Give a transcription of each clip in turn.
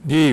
جی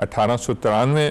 1893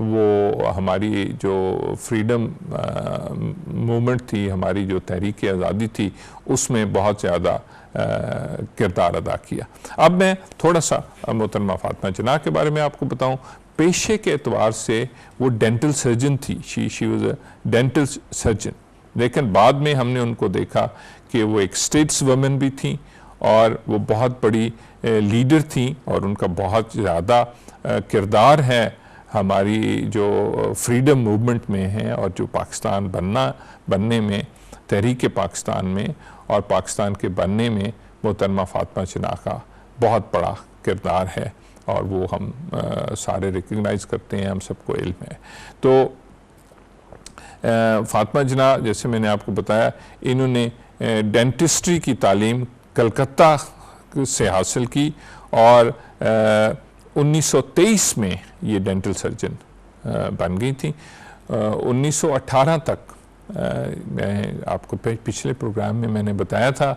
وہ ہماری جو فریڈم موومنٹ تھی، ہماری جو تحریک آزادی تھی، اس میں بہت زیادہ کردار ادا کیا۔ اب میں تھوڑا سا محترمہ فاطمہ جناح کے بارے میں آپ کو بتاؤں۔ پیشے کے اعتبار سے وہ ڈینٹل سرجن تھی، she was a dental surgeon, لیکن بعد میں ہم نے ان کو دیکھا کہ وہ ایک اسٹیٹس وومن بھی تھیں اور وہ بہت بڑی لیڈر تھیں، اور ان کا بہت زیادہ کردار ہے ہماری جو فریڈم موومنٹ میں ہے، اور جو پاکستان بننے میں، تحریک پاکستان میں اور پاکستان کے بننے میں محترمہ فاطمہ جناح کا بہت بڑا کردار ہے، اور وہ ہم سارے ریکگنائز کرتے ہیں، ہم سب کو علم ہے۔ تو فاطمہ جناح، جیسے میں نے آپ کو بتایا، انہوں نے ڈینٹسٹری کی تعلیم کلکتہ سے حاصل کی، اور 1923 میں یہ ڈینٹل سرجن بن گئی تھیں۔ 1918 تک، میں آپ کو پچھلے پروگرام میں میں نے بتایا تھا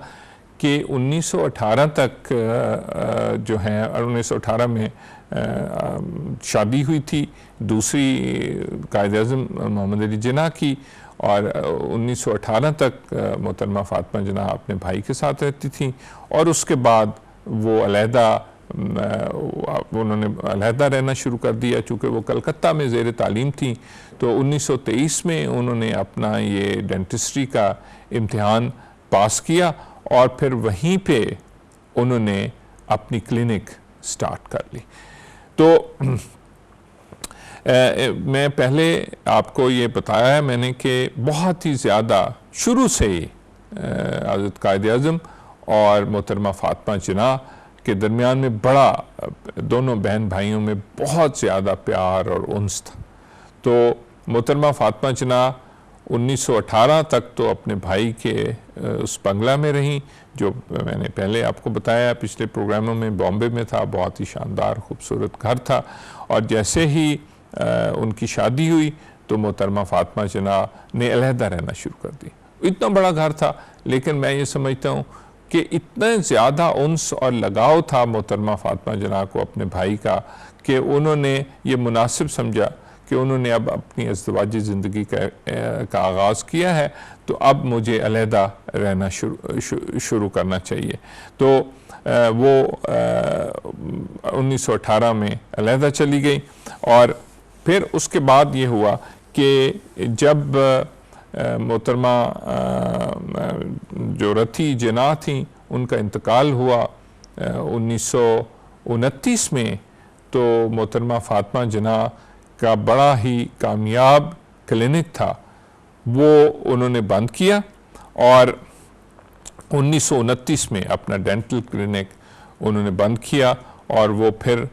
کہ 1918 تک جو ہے، 1918 میں شادی ہوئی تھی دوسری قائد اعظم محمد علی جناح کی، اور 1918 تک محترمہ فاطمہ جناح اپنے بھائی کے ساتھ رہتی تھیں، اور اس کے بعد وہ انہوں نے علیحدہ رہنا شروع کر دیا، چونکہ وہ کلکتہ میں زیر تعلیم تھیں۔ تو 1923 میں انہوں نے اپنا یہ ڈینٹسٹری کا امتحان پاس کیا، اور پھر وہیں پہ انہوں نے اپنی کلینک سٹارٹ کر لی۔ تو میں پہلے آپ کو یہ بتایا ہے میں نے کہ بہت ہی زیادہ شروع سے ہی حضرت قائد اعظم اور محترمہ فاطمہ جناح کے درمیان میں بڑا، دونوں بہن بھائیوں میں بہت زیادہ پیار اور انس تھا۔ تو محترمہ فاطمہ جناح 1918 تک تو اپنے بھائی کے اس بنگلہ میں رہیں، جو میں نے پہلے آپ کو بتایا پچھلے پروگراموں میں، بامبے میں تھا، بہت ہی شاندار خوبصورت گھر تھا۔ اور جیسے ہی ان کی شادی ہوئی تو محترمہ فاطمہ جناح نے علیحدہ رہنا شروع کر دی۔ اتنا بڑا گھر تھا، لیکن میں یہ سمجھتا ہوں کہ اتنا زیادہ انس اور لگاؤ تھا محترمہ فاطمہ جناح کو اپنے بھائی کا، کہ انہوں نے یہ مناسب سمجھا کہ انہوں نے اب اپنی ازدواجی زندگی کا آغاز کیا ہے، تو اب مجھے علیحدہ رہنا شروع کرنا چاہیے۔ تو وہ 1918 میں علیحدہ چلی گئی، اور پھر اس کے بعد یہ ہوا کہ جب محترمہ جو رتھی جناح تھیں ان کا انتقال ہوا 1929 میں، تو محترمہ فاطمہ جناح کا بڑا ہی کامیاب کلینک تھا، وہ انہوں نے بند کیا، اور 1929 میں اپنا ڈینٹل کلینک انہوں نے بند کیا، اور وہ پھر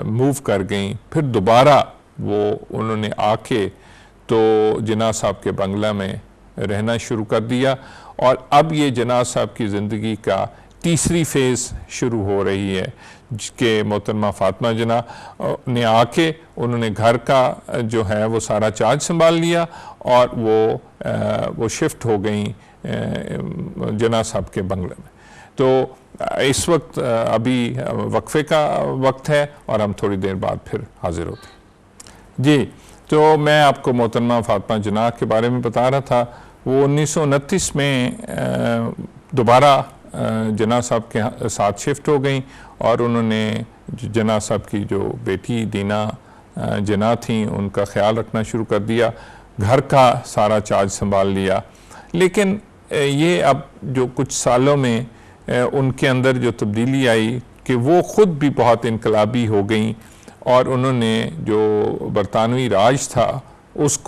موو کر گئیں۔ پھر دوبارہ وہ انہوں نے آ کے تو جناح صاحب کے بنگلہ میں رہنا شروع کر دیا، اور اب یہ جناح صاحب کی زندگی کا تیسری فیز شروع ہو رہی ہے، کہ محترمہ فاطمہ جناح نے آ کے انہوں نے گھر کا جو ہے وہ سارا چارج سنبھال لیا، اور وہ شفٹ ہو گئیں جناح صاحب کے بنگلے میں۔ تو اس وقت ابھی وقفے کا وقت ہے، اور ہم تھوڑی دیر بعد پھر حاضر ہوتے ہیں۔ جی، تو میں آپ کو محترمہ فاطمہ جناح کے بارے میں بتا رہا تھا۔ وہ 1929 میں دوبارہ جناح صاحب کے ساتھ شفٹ ہو گئیں، اور انہوں نے جناح صاحب کی جو بیٹی دینا جناح تھیں ان کا خیال رکھنا شروع کر دیا، گھر کا سارا چارج سنبھال لیا۔ لیکن یہ اب جو کچھ سالوں میں ان کے اندر جو تبدیلی آئی کہ وہ خود بھی بہت انقلابی ہو گئیں، اور انہوں نے جو برطانوی راج تھا اس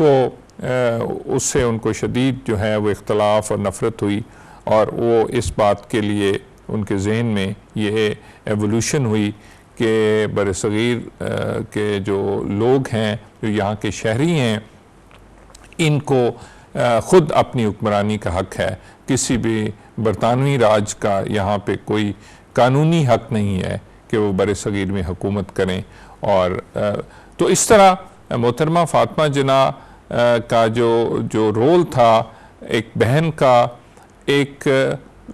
سے ان کو شدید جو ہے وہ اختلاف اور نفرت ہوئی، اور وہ اس بات کے لیے ان کے ذہن میں یہ ایوولوشن ہوئی کہ برصغیر کے جو لوگ ہیں، جو یہاں کے شہری ہیں، ان کو خود اپنی حکمرانی کا حق ہے، کسی بھی برطانوی راج کا یہاں پہ کوئی قانونی حق نہیں ہے کہ وہ برصغیر میں حکومت کریں۔ اور تو اس طرح محترمہ فاطمہ جناح کا جو رول تھا ایک بہن کا،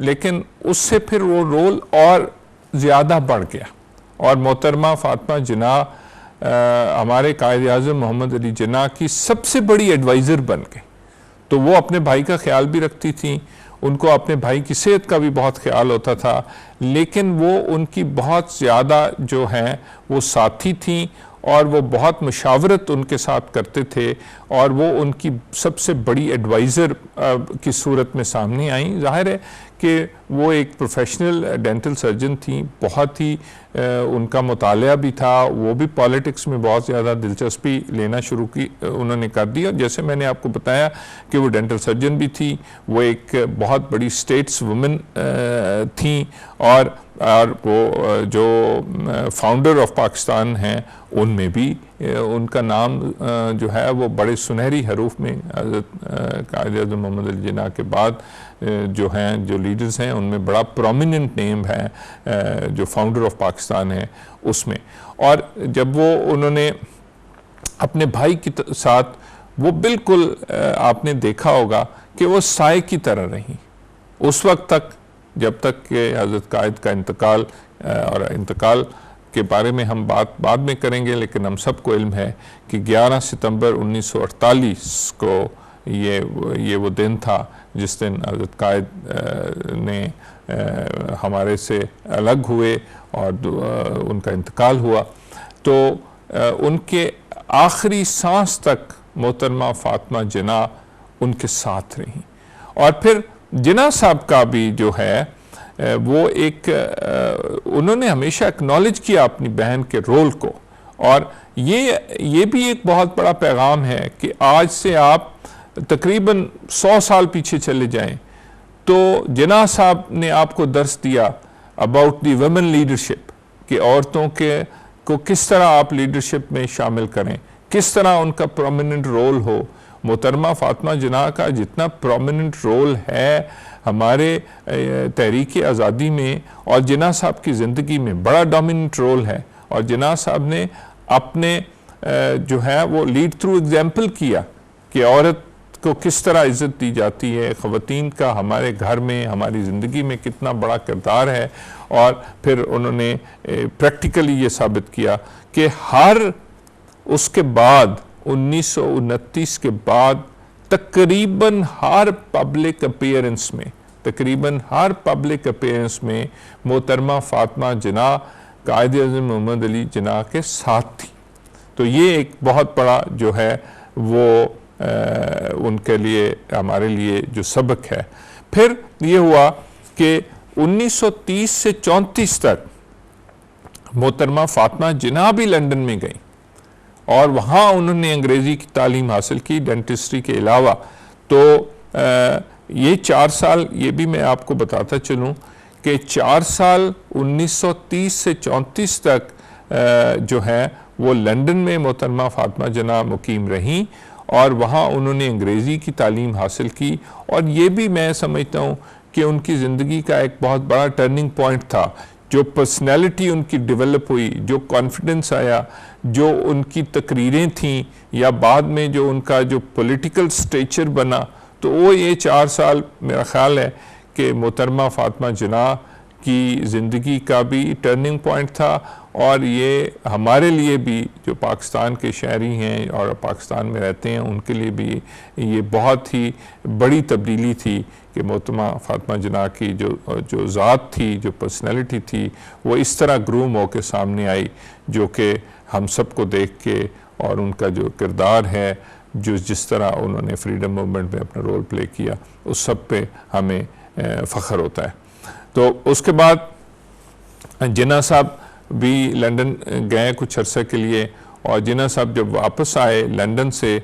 لیکن اس سے پھر وہ رول اور زیادہ بڑھ گیا، اور محترمہ فاطمہ جناح ہمارے قائد اعظم محمد علی جناح کی سب سے بڑی ایڈوائزر بن گئے. تو وہ اپنے بھائی کا خیال بھی رکھتی تھیں, ان کو اپنے بھائی کی صحت کا بھی بہت خیال ہوتا تھا, لیکن وہ ان کی بہت زیادہ جو ہیں وہ ساتھی تھیں اور وہ بہت مشاورت ان کے ساتھ کرتے تھے, اور وہ ان کی سب سے بڑی ایڈوائزر کی صورت میں سامنے آئیں. ظاہر ہے کہ وہ ایک پروفیشنل ڈینٹل سرجن تھیں, بہت ہی ان کا مطالعہ بھی تھا, وہ بھی پالیٹکس میں بہت زیادہ دلچسپی لینا شروع کی انہوں نے کر دی. اور جیسے میں نے آپ کو بتایا کہ وہ ڈینٹل سرجن بھی تھی, وہ ایک بہت بڑی اسٹیٹس وومن تھیں, اور وہ جو فاؤنڈر آف پاکستان ہیں ان میں بھی ان کا نام جو ہے وہ بڑے سنہری حروف میں حضرت قائد اعظم محمد علی جناح کے بعد جو ہیں جو لیڈرز ہیں ان میں بڑا پرومیننٹ نیم ہے جو فاؤنڈر آف پاکستان ہے اس میں. اور جب وہ انہوں نے اپنے بھائی کے ساتھ وہ بالکل آپ نے دیکھا ہوگا کہ وہ سائے کی طرح رہیں اس وقت تک جب تک کہ حضرت قائد کا انتقال, اور انتقال کے بارے میں ہم بات بعد میں کریں گے, لیکن ہم سب کو علم ہے کہ 11 ستمبر 1948 کو یہ وہ دن تھا جس دن حضرت قائد نے ہمارے سے الگ ہوئے اور ان کا انتقال ہوا. تو ان کے آخری سانس تک محترمہ فاطمہ جناح ان کے ساتھ رہیں. اور پھر جناح صاحب کا بھی جو ہے وہ ایک انہوں نے ہمیشہ اکنالج کیا اپنی بہن کے رول کو, اور یہ بھی ایک بہت بڑا پیغام ہے کہ آج سے آپ تقریباً 100 سال پیچھے چلے جائیں تو جناح صاحب نے آپ کو درس دیا اباؤٹ دی ویمن لیڈرشپ, کہ عورتوں کو کس طرح آپ لیڈرشپ میں شامل کریں, کس طرح ان کا پرومیننٹ رول ہو. محترمہ فاطمہ جناح کا جتنا پرومیننٹ رول ہے ہمارے تحریک آزادی میں اور جناح صاحب کی زندگی میں بڑا ڈومیننٹ رول ہے, اور جناح صاحب نے اپنے جو ہے وہ لیڈ تھرو ایگزامپل کیا کہ عورت کو کس طرح عزت دی جاتی ہے, خواتین کا ہمارے گھر میں ہماری زندگی میں کتنا بڑا کردار ہے. اور پھر انہوں نے پریکٹیکلی یہ ثابت کیا کہ اس کے بعد 1929 کے بعد تقریباً ہر پبلک اپیئرنس میں محترمہ فاطمہ جناح قائد اعظم محمد علی جناح کے ساتھ تھی. تو یہ ایک بہت بڑا جو ہے وہ ان کے لیے ہمارے لیے جو سبق ہے. پھر یہ ہوا کہ 1930 سے 34 تک محترمہ فاطمہ جناح بھی لندن میں گئیں اور وہاں انہوں نے انگریزی کی تعلیم حاصل کی ڈینٹسٹری کے علاوہ. تو یہ 4 سال یہ بھی میں آپ کو بتاتا چلوں کہ 4 سال 1930 سے 34 تک جو ہے وہ لندن میں محترمہ فاطمہ جناح مقیم رہیں اور وہاں انہوں نے انگریزی کی تعلیم حاصل کی. اور یہ بھی میں سمجھتا ہوں کہ ان کی زندگی کا ایک بہت بڑا ٹرننگ پوائنٹ تھا. جو پرسنالٹی ان کی ڈیولپ ہوئی, جو کانفیڈنس آیا, جو ان کی تقریریں تھیں یا بعد میں جو ان کا جو پولیٹیکل سٹیچر بنا, تو وہ یہ 4 سال میرا خیال ہے کہ محترمہ فاطمہ جناح کی زندگی کا بھی ٹرننگ پوائنٹ تھا. اور یہ ہمارے لیے بھی جو پاکستان کے شہری ہیں اور پاکستان میں رہتے ہیں ان کے لیے بھی یہ بہت ہی بڑی تبدیلی تھی کہ محترمہ فاطمہ جناح کی جو ذات تھی, جو پرسنالٹی تھی, وہ اس طرح گروم ہو کے سامنے آئی, جو کہ ہم سب کو دیکھ کے اور ان کا جو کردار ہے, جس طرح انہوں نے فریڈم موومنٹ میں اپنا رول پلے کیا, اس سب پہ ہمیں فخر ہوتا ہے. تو اس کے بعد جناح صاحب بھی لندن گئے کچھ عرصے کے لیے, اور جناح صاحب جب واپس آئے لندن سے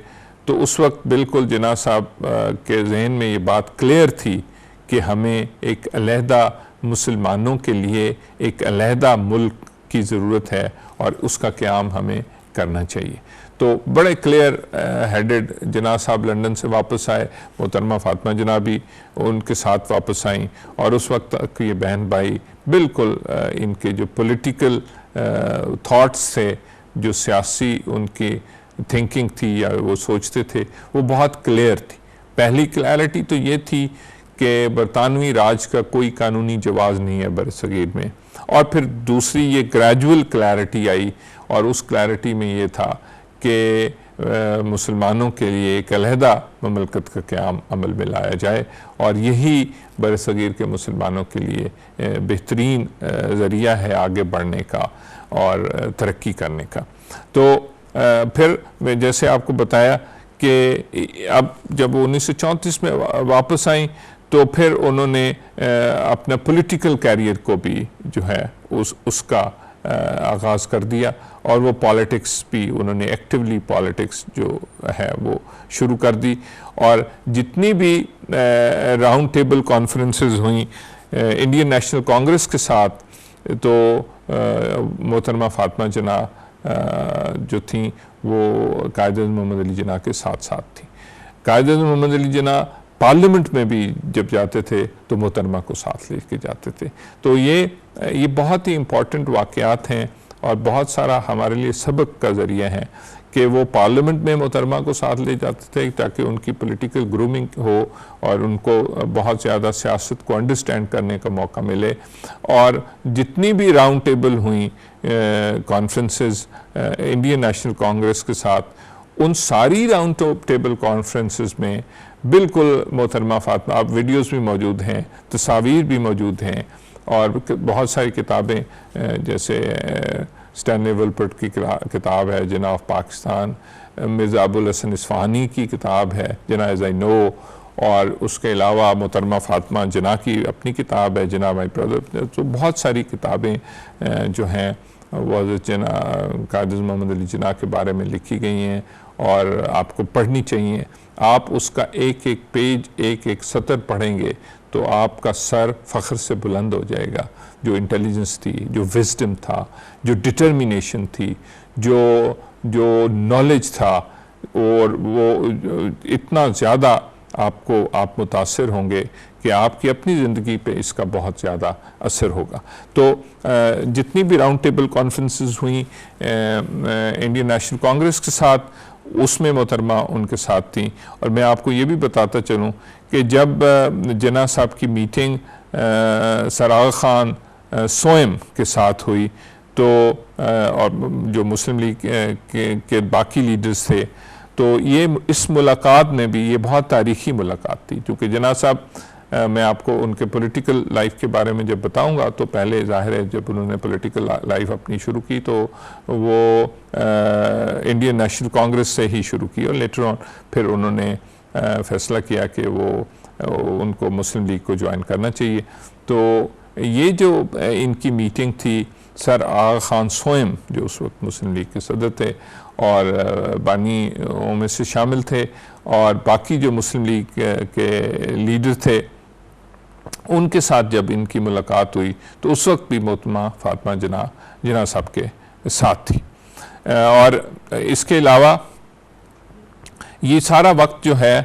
تو اس وقت بالکل جناح صاحب کے ذہن میں یہ بات کلیئر تھی کہ ہمیں ایک علیحدہ مسلمانوں کے لیے ایک علیحدہ ملک کی ضرورت ہے اور اس کا قیام ہمیں کرنا چاہیے. تو بڑے کلیئر ہیڈڈ جناح صاحب لندن سے واپس آئے, محترمہ فاطمہ جناح بھی ان کے ساتھ واپس آئیں, اور اس وقت تک یہ بہن بھائی بالکل ان کے جو پولیٹیکل تھاٹس تھے, جو سیاسی ان کی تھنکنگ تھی یا وہ سوچتے تھے, وہ بہت کلیئر تھی. پہلی کلیئرٹی تو یہ تھی کہ برطانوی راج کا کوئی قانونی جواز نہیں ہے برصغیر میں, اور پھر دوسری یہ گریجول کلیرٹی آئی، اور اس کلیرٹی میں یہ تھا کہ مسلمانوں کے لیے ایک علیحدہ مملکت کا قیام عمل میں لایا جائے، اور یہی بر صغیر کے مسلمانوں کے لیے بہترین ذریعہ ہے آگے بڑھنے کا اور ترقی کرنے کا۔ تو پھر جیسے آپ کو بتایا کہ اب جب 1934 میں واپس آئیں تو پھر انہوں نے اپنا پولیٹیکل کیریئر کو بھی جو ہے اس کا آغاز کر دیا، اور وہ پالیٹکس بھی انہوں نے ایکٹیولی پالیٹکس جو ہے وہ شروع کر دی، اور جتنی بھی راؤنڈ ٹیبل کانفرنسز ہوئیں انڈین نیشنل کانگریس کے ساتھ، تو محترمہ فاطمہ جناح جو تھیں وہ قائد اعظم محمد علی جناح کے ساتھ تھیں۔ قائد اعظم محمد علی جناح پارلیمنٹ میں بھی جب جاتے تھے تو محترمہ کو ساتھ لے کے جاتے تھے۔ تو یہ بہت ہی امپورٹنٹ واقعات ہیں اور بہت سارا ہمارے لیے سبق کا ذریعہ ہے کہ وہ پارلیمنٹ میں محترمہ کو ساتھ لے جاتے تھے تاکہ ان کی پولیٹیکل گرومنگ ہو اور ان کو بہت زیادہ سیاست کو انڈرسٹینڈ کرنے کا موقع ملے، اور جتنی بھی راؤنڈ ٹیبل ہوئیں کانفرنسز انڈین نیشنل کانگریس کے ساتھ، ان ساری راؤنڈ ٹیبل کانفرنسز میں بالکل محترمہ فاطمہ، اب ویڈیوز بھی موجود ہیں، تصاویر بھی موجود ہیں، اور بہت ساری کتابیں جیسے اسٹینلے ولپرٹ کی کتاب ہے جناح آف پاکستان، مرزا ابوالحسن اصفہانی کی کتاب ہے جناح ایز آئی نو، اور اس کے علاوہ محترمہ فاطمہ جناح کی اپنی کتاب ہے جناح مائی برادر۔ تو بہت ساری کتابیں جو ہیں وہ حضرت قائد اعظم محمد علی جناح کے بارے میں لکھی گئی ہیں اور آپ کو پڑھنی چاہیے۔ آپ اس کا ایک ایک پیج، ایک ایک سطر پڑھیں گے تو آپ کا سر فخر سے بلند ہو جائے گا۔ جو انٹیلیجنس تھی، جو وزڈم تھا، جو ڈٹرمینیشن تھی، جو نالج تھا، اور وہ اتنا زیادہ آپ متاثر ہوں گے کہ آپ کی اپنی زندگی پہ اس کا بہت زیادہ اثر ہوگا۔ تو جتنی بھی راؤنڈ ٹیبل کانفرنسز ہوئیں انڈین نیشنل کانگریس کے ساتھ، اس میں محترمہ ان کے ساتھ تھیں۔ اور میں آپ کو یہ بھی بتاتا چلوں کہ جب جناح صاحب کی میٹنگ سر آغا خان سوئم کے ساتھ ہوئی تو اور جو مسلم لیگ کے باقی لیڈرز تھے، تو یہ اس ملاقات میں بھی یہ بہت تاریخی ملاقات تھی، کیونکہ جناح صاحب میں آپ کو ان کے پولیٹیکل لائف کے بارے میں جب بتاؤں گا تو پہلے ظاہر ہے جب انہوں نے پولیٹیکل لائف اپنی شروع کی تو وہ انڈین نیشنل کانگریس سے ہی شروع کی، اور لیٹر آن پھر انہوں نے فیصلہ کیا کہ وہ ان کو مسلم لیگ کو جوائن کرنا چاہیے۔ تو یہ جو ان کی میٹنگ تھی، سر آغا خان سوئم جو اس وقت مسلم لیگ کے صدر تھے اور بانیوں میں سے شامل تھے، اور باقی جو مسلم لیگ کے لیڈر تھے، ان کے ساتھ جب ان کی ملاقات ہوئی تو اس وقت بھی محترمہ فاطمہ جناح صاحب کے ساتھ تھی۔ اور اس کے علاوہ یہ سارا وقت جو ہے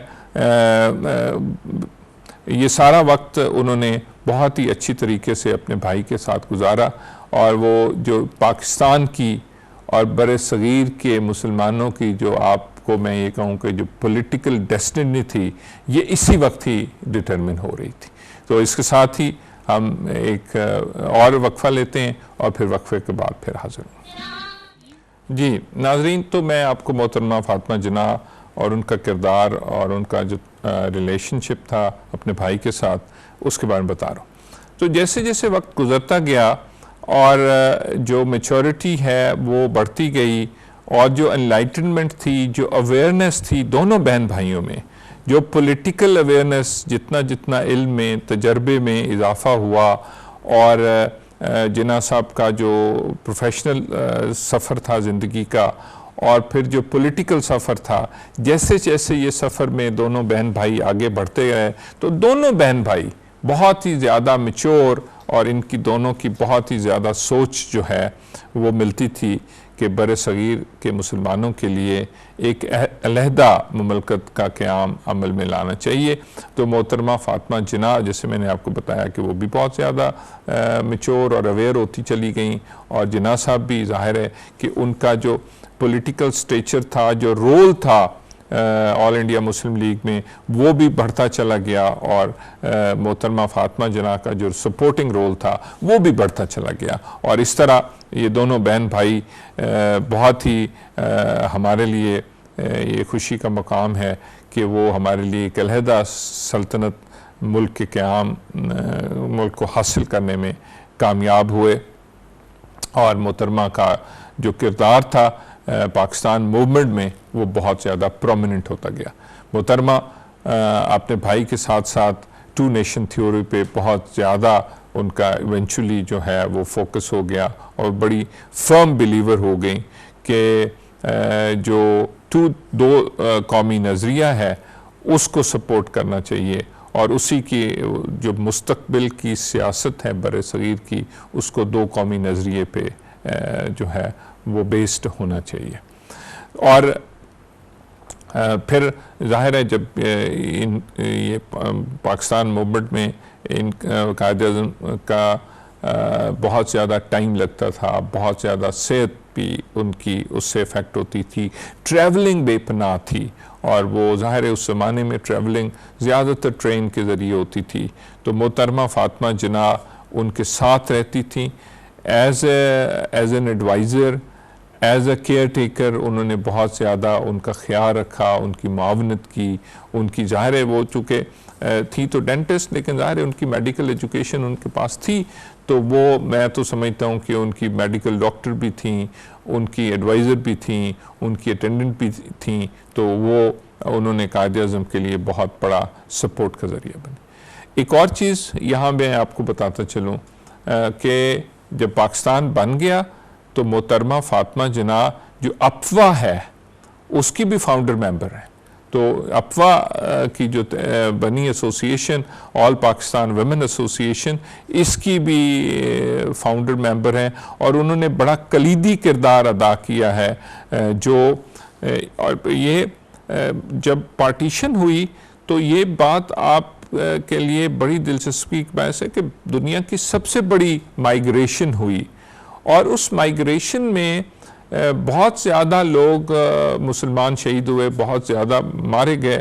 یہ سارا وقت انہوں نے بہت ہی اچھی طریقے سے اپنے بھائی کے ساتھ گزارا، اور وہ جو پاکستان کی اور بر صغیر کے مسلمانوں کی جو آپ کو میں یہ کہوں کہ جو پولیٹیکل ڈیسٹنی تھی، یہ اسی وقت ہی ڈٹرمن ہو رہی تھی۔ تو اس کے ساتھ ہی ہم ایک اور وقفہ لیتے ہیں اور پھر وقفے کے بعد پھر حاضر ہوں۔ جی ناظرین، تو میں آپ کو محترمہ فاطمہ جناح اور ان کا کردار اور ان کا جو ریلیشن شپ تھا اپنے بھائی کے ساتھ، اس کے بارے میں بتا رہا ہوں۔ تو جیسے جیسے وقت گزرتا گیا اور جو میچورٹی ہے وہ بڑھتی گئی، اور جو انلائٹنمنٹ تھی، جو اویئرنیس تھی دونوں بہن بھائیوں میں، جو پولیٹیکل اویئرنیس جتنا علم میں، تجربے میں اضافہ ہوا، اور جناح صاحب کا جو پروفیشنل سفر تھا زندگی کا، اور پھر جو پولیٹیکل سفر تھا، جیسے جیسے یہ سفر میں دونوں بہن بھائی آگے بڑھتے گئے تو دونوں بہن بھائی بہت ہی زیادہ میچور، اور ان کی دونوں کی بہت ہی زیادہ سوچ جو ہے وہ ملتی تھی کہ بر صغیر کے مسلمانوں کے لیے ایک علیحدہ مملکت کا قیام عمل میں لانا چاہیے۔ تو محترمہ فاطمہ جناح، جیسے میں نے آپ کو بتایا کہ وہ بھی بہت زیادہ میچور اور اویئر ہوتی چلی گئیں، اور جناح صاحب بھی ظاہر ہے کہ ان کا جو پولیٹیکل سٹیچر تھا، جو رول تھا آل انڈیا مسلم لیگ میں وہ بھی بڑھتا چلا گیا، اور محترمہ فاطمہ جناح کا جو سپورٹنگ رول تھا وہ بھی بڑھتا چلا گیا، اور اس طرح یہ دونوں بہن بھائی بہت ہی ہمارے لیے یہ خوشی کا مقام ہے کہ وہ ہمارے لیے ایک علیحدہ سلطنت ملک کے قیام ملک کو حاصل کرنے میں کامیاب ہوئے، اور محترمہ کا جو کردار تھا پاکستان موومنٹ میں وہ بہت زیادہ پرومیننٹ ہوتا گیا۔ محترمہ اپنے بھائی کے ساتھ ساتھ ٹو نیشن تھیوری پہ بہت زیادہ ان کا ایونچولی جو ہے وہ فوکس ہو گیا، اور بڑی فرم بلیور ہو گئیں کہ جو دو قومی نظریہ ہے اس کو سپورٹ کرنا چاہیے، اور اسی کی جو مستقبل کی سیاست ہے بر صغیر کی، اس کو دو قومی نظریے پہ جو ہے وہ بیسڈ ہونا چاہیے۔ اور پھر ظاہر ہے جب یہ پاکستان موومنٹ میں ان قائد اعظم کا بہت زیادہ ٹائم لگتا تھا، بہت زیادہ صحت بھی ان کی اس سے افیکٹ ہوتی تھی، ٹریولنگ بے پناہ تھی، اور وہ ظاہر ہے اس زمانے میں ٹریولنگ زیادہ تر ٹرین کے ذریعے ہوتی تھی، تو محترمہ فاطمہ جناح ان کے ساتھ رہتی تھیں as an adviser, as a caretaker. انہوں نے بہت زیادہ ان کا خیال رکھا، ان کی معاونت کی، ان کی ظاہر ہے وہ چونکہ تھی تو ڈینٹسٹ، لیکن ظاہر ہے ان کی میڈیکل ایجوکیشن ان کے پاس تھی، تو وہ میں تو سمجھتا ہوں کہ ان کی میڈیکل ڈاکٹر بھی تھیں، ان کی ایڈوائزر بھی تھیں، ان کی اٹینڈنٹ بھی تھیں، تو وہ انہوں نے قائد اعظم کے لیے بہت بڑا سپورٹ کا ذریعہ بنی۔ ایک اور چیز یہاں میں آپ کو بتاتا چلوں کہ جب پاکستان بن گیا تو محترمہ فاطمہ جناح جو اپوا ہے اس کی بھی فاؤنڈر ممبر ہیں، تو اپوا کی جو بنی ایسوسیشن آل پاکستان ویمن ایسوسیشن، اس کی بھی فاؤنڈر ممبر ہیں، اور انہوں نے بڑا کلیدی کردار ادا کیا ہے اور یہ جب پارٹیشن ہوئی تو یہ بات آپ کے لیے بڑی دلچسپی کی باعث ہے کہ دنیا کی سب سے بڑی مائیگریشن ہوئی، اور اس مائیگریشن میں بہت زیادہ لوگ مسلمان شہید ہوئے، بہت زیادہ مارے گئے،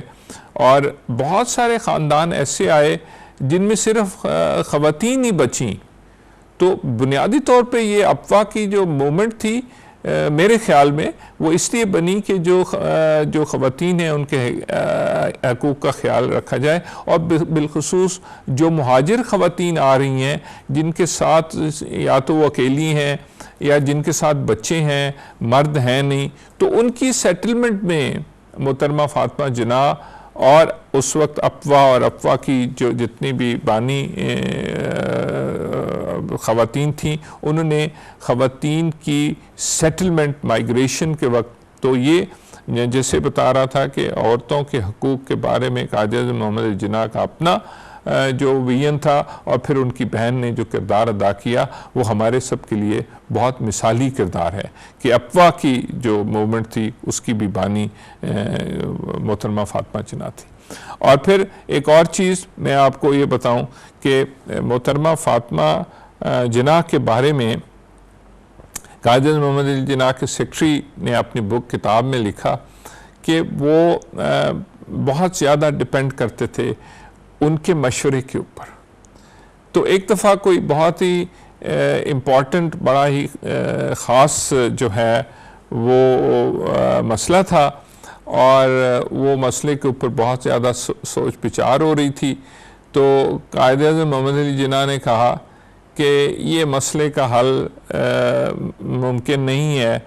اور بہت سارے خاندان ایسے آئے جن میں صرف خواتین ہی بچیں۔ تو بنیادی طور پہ یہ افواہ کی جو مومنٹ تھی میرے خیال میں وہ اس لیے بنی کہ جو خواتین ہیں ان کے حقوق کا خیال رکھا جائے، اور بالخصوص جو مہاجر خواتین آ رہی ہیں جن کے ساتھ یا تو وہ اکیلی ہیں یا جن کے ساتھ بچے ہیں، مرد ہیں نہیں، تو ان کی سیٹلمنٹ میں محترمہ فاطمہ جناح اور اس وقت افواہ اور افواہ کی جو جتنی بھی بانی خواتین تھیں، انہوں نے خواتین کی سیٹلمنٹ مائیگریشن کے وقت، تو یہ جیسے بتا رہا تھا کہ عورتوں کے حقوق کے بارے میں قائد اعظم محمد علی جناح کا اپنا جو ویژن تھا، اور پھر ان کی بہن نے جو کردار ادا کیا وہ ہمارے سب کے لیے بہت مثالی کردار ہے کہ افواہ کی جو موومنٹ تھی اس کی بھی بانی محترمہ فاطمہ جناح تھی۔ اور پھر ایک اور چیز میں آپ کو یہ بتاؤں کہ محترمہ فاطمہ جناح کے بارے میں قائد اعظم محمد علی جناح کے سیکرٹری نے اپنی بک کتاب میں لکھا کہ وہ بہت زیادہ ڈیپینڈ کرتے تھے ان کے مشورے کے اوپر۔ تو ایک دفعہ کوئی بہت ہی امپورٹنٹ بڑا ہی خاص جو ہے وہ مسئلہ تھا، اور وہ مسئلے کے اوپر بہت زیادہ سوچ بچار ہو رہی تھی، تو قائد اعظم محمد علی جناح نے کہا کہ یہ مسئلے کا حل ممکن نہیں ہے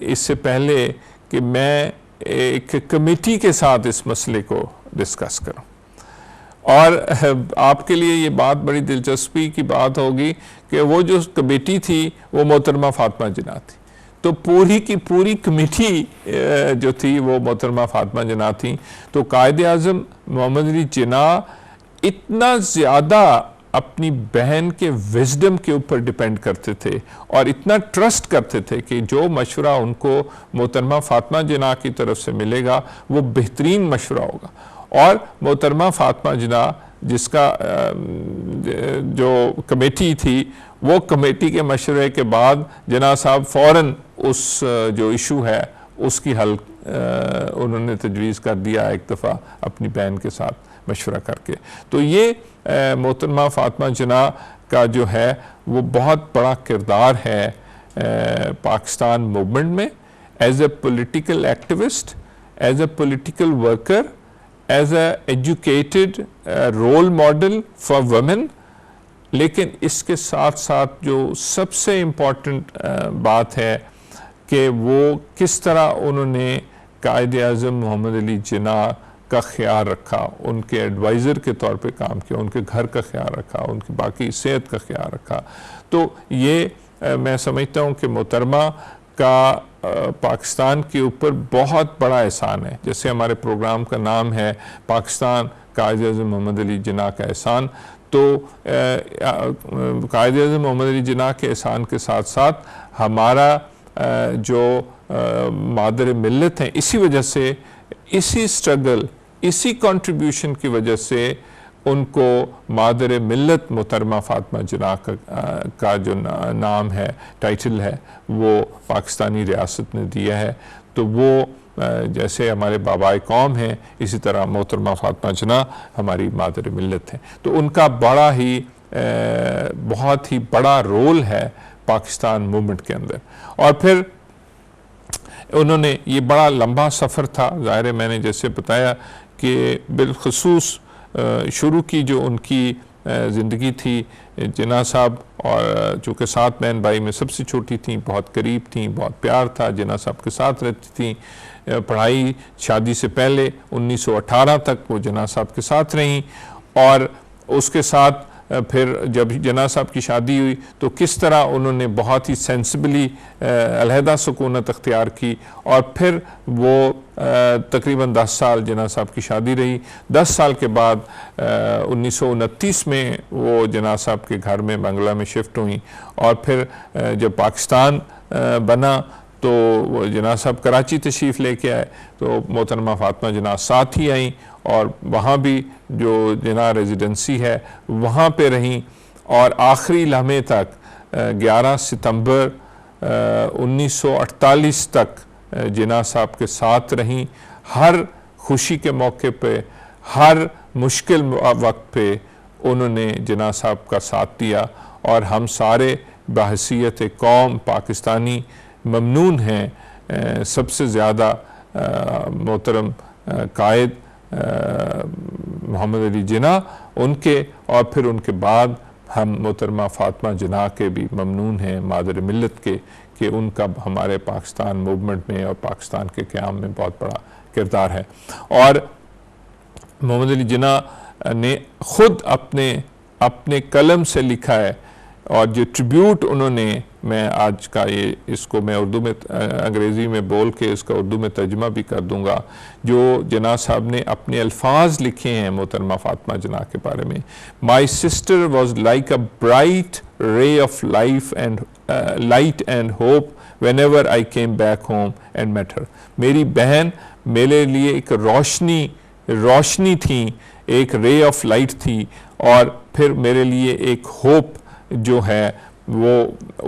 اس سے پہلے کہ میں ایک کمیٹی کے ساتھ اس مسئلے کو ڈسکس کروں۔ اور آپ کے لیے یہ بات بڑی دلچسپی کی بات ہوگی کہ وہ جو کمیٹی تھی وہ محترمہ فاطمہ جناح تھی، تو پوری کی پوری کمیٹی جو تھی وہ محترمہ فاطمہ جناح تھیں۔ تو قائد اعظم محمد علی جناح اتنا زیادہ اپنی بہن کے وزڈم کے اوپر ڈیپینڈ کرتے تھے اور اتنا ٹرسٹ کرتے تھے کہ جو مشورہ ان کو محترمہ فاطمہ جناح کی طرف سے ملے گا وہ بہترین مشورہ ہوگا۔ اور محترمہ فاطمہ جناح جس کا جو کمیٹی تھی، وہ کمیٹی کے مشورے کے بعد جناح صاحب فوراً اس جو ایشو ہے اس کی حل انہوں نے تجویز کر دیا ایک دفعہ اپنی بہن کے ساتھ مشورہ کر کے. تو یہ محترمہ فاطمہ جناح کا جو ہے وہ بہت بڑا کردار ہے پاکستان موومنٹ میں، as a political activist, as a political worker, as a educated role model for women. لیکن اس کے ساتھ ساتھ جو سب سے امپورٹنٹ بات ہے کہ وہ کس طرح انہوں نے قائد اعظم محمد علی جناح کا خیال رکھا، ان کے ایڈوائزر کے طور پہ کام کیا، ان کے گھر کا خیال رکھا، ان کی باقی صحت کا خیال رکھا. تو یہ میں سمجھتا ہوں کہ محترمہ کا پاکستان کے اوپر بہت بڑا احسان ہے. جیسے ہمارے پروگرام کا نام ہے پاکستان قائد اعظم محمد علی جناح کا احسان، تو قائد اعظم محمد علی جناح کے احسان کے ساتھ ساتھ ہمارا جو مادر ملت ہیں، اسی وجہ سے، اسی سٹرگل، اسی کنٹریبیوشن کی وجہ سے ان کو مادر ملت محترمہ فاطمہ جناح کا جو نام ہے، ٹائٹل ہے، وہ پاکستانی ریاست نے دیا ہے. تو وہ جیسے ہمارے بابائے قوم ہیں، اسی طرح محترمہ فاطمہ جناح ہماری مادر ملت ہیں. تو ان کا بہت ہی بڑا رول ہے پاکستان موومنٹ کے اندر. اور پھر انہوں نے یہ بڑا لمبا سفر تھا، ظاہر ہے میں نے جیسے بتایا کہ بالخصوص شروع کی جو ان کی زندگی تھی، جناح صاحب اور چونکہ 7 بہن بھائی میں سب سے چھوٹی تھیں، بہت قریب تھیں، بہت پیار تھا، جناح صاحب کے ساتھ رہتی تھیں. پڑھائی شادی سے پہلے 1918 تک وہ جناح صاحب کے ساتھ رہیں، اور اس کے ساتھ پھر جب جناح صاحب کی شادی ہوئی تو کس طرح انہوں نے بہت ہی سینسبلی علیحدہ سکونت اختیار کی، اور پھر وہ تقریباً 10 سال جناح صاحب کی شادی رہی. 10 سال کے بعد 1929 میں وہ جناح صاحب کے گھر میں بنگلہ میں شفٹ ہوئیں، اور پھر جب پاکستان بنا تو وہ جناح صاحب کراچی تشریف لے کے آئے، تو محترمہ فاطمہ جناح ساتھ ہی آئیں، اور وہاں بھی جو جناح ریزیڈنسی ہے وہاں پہ رہیں، اور آخری لمحے تک 11 ستمبر 1948 تک جناح صاحب کے ساتھ رہیں. ہر خوشی کے موقع پہ، ہر مشکل وقت پہ انہوں نے جناح صاحب کا ساتھ دیا، اور ہم سارے بحیثیت قوم پاکستانی ممنون ہیں سب سے زیادہ محترم قائد محمد علی جناح ان کے، اور پھر ان کے بعد ہم محترمہ فاطمہ جناح کے بھی ممنون ہیں، مادر ملت کے، کہ ان کا ہمارے پاکستان موومنٹ میں اور پاکستان کے قیام میں بہت بڑا کردار ہے. اور محمد علی جناح نے خود اپنے قلم سے لکھا ہے، اور جو ٹریبیوٹ انہوں نے، میں آج کا اس کو میں اردو میں انگریزی میں بول کے اس کا اردو میں ترجمہ بھی کر دوں گا، جو جناح صاحب نے اپنے الفاظ لکھے ہیں محترمہ فاطمہ جناح کے بارے میں. My sister was like a bright ray of light and hope whenever I came back home and met her. میری بہن میرے لیے ایک روشنی تھی، ایک رے آف لائٹ تھی، اور پھر میرے لیے ایک ہوپ جو ہے وہ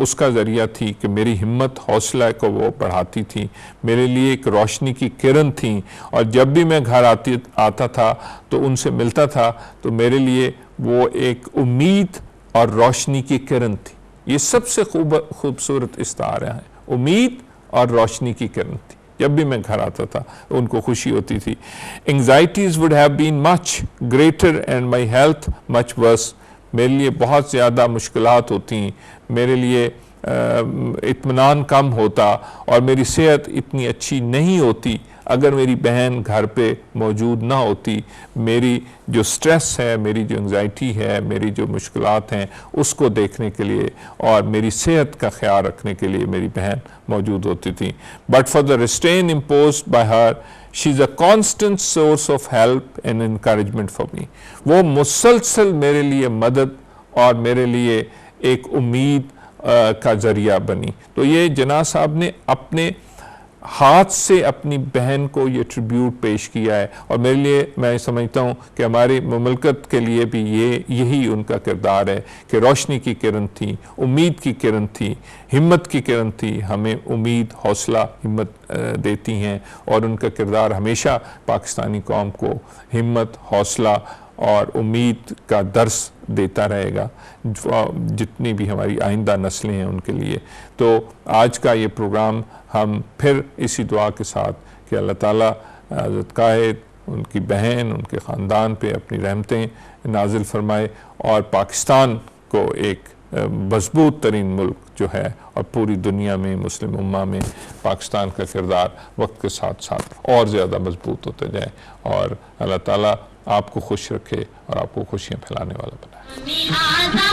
اس کا ذریعہ تھی کہ میری ہمت حوصلہ کو وہ بڑھاتی تھی، میرے لیے ایک روشنی کی کرن تھی. اور جب بھی میں گھر آتا تھا تو ان سے ملتا تھا تو میرے لیے وہ ایک امید اور روشنی کی کرن تھی. یہ سب سے خوبصورت استعارہ ہے، امید اور روشنی کی کرن تھی. جب بھی میں گھر آتا تھا ان کو خوشی ہوتی تھی. Anxieties would have been much greater and my health much worse. میرے لیے بہت زیادہ مشکلات ہوتی، میرے لیے اطمینان کم ہوتا، اور میری صحت اتنی اچھی نہیں ہوتی اگر میری بہن گھر پہ موجود نہ ہوتی. میری جو سٹریس ہے، میری جو انگزائٹی ہے، میری جو مشکلات ہیں، اس کو دیکھنے کے لیے اور میری صحت کا خیال رکھنے کے لیے میری بہن موجود ہوتی تھی. But for the restraint imposed by her, she is a constant source of help and encouragement for me. وہ مسلسل میرے لیے مدد اور میرے لیے ایک امید کا ذریعہ بنی. تو یہ جناح صاحب نے ہاتھ سے اپنی بہن کو یہ ٹریبیوٹ پیش کیا ہے، اور میرے لیے میں سمجھتا ہوں کہ ہماری مملکت کے لیے بھی یہی ان کا کردار ہے کہ روشنی کی کرن تھی، امید کی کرن تھی، ہمت کی کرن تھی، ہمیں امید، حوصلہ، ہمت دیتی ہیں، اور ان کا کردار ہمیشہ پاکستانی قوم کو ہمت، حوصلہ اور امید کا درس دیتا رہے گا جتنی بھی ہماری آئندہ نسلیں ہیں ان کے لیے۔ تو آج کا یہ پروگرام ہم پھر اسی دعا کے ساتھ کہ اللہ تعالیٰ حضرت قائد، ان کی بہن، ان کے خاندان پہ اپنی رحمتیں نازل فرمائے، اور پاکستان کو ایک مضبوط ترین ملک جو ہے، اور پوری دنیا میں مسلم امہ میں پاکستان کا کردار وقت کے ساتھ ساتھ اور زیادہ مضبوط ہوتا جائے، اور اللہ تعالیٰ آپ کو خوش رکھے اور آپ کو خوشیاں پھیلانے والا بنائے۔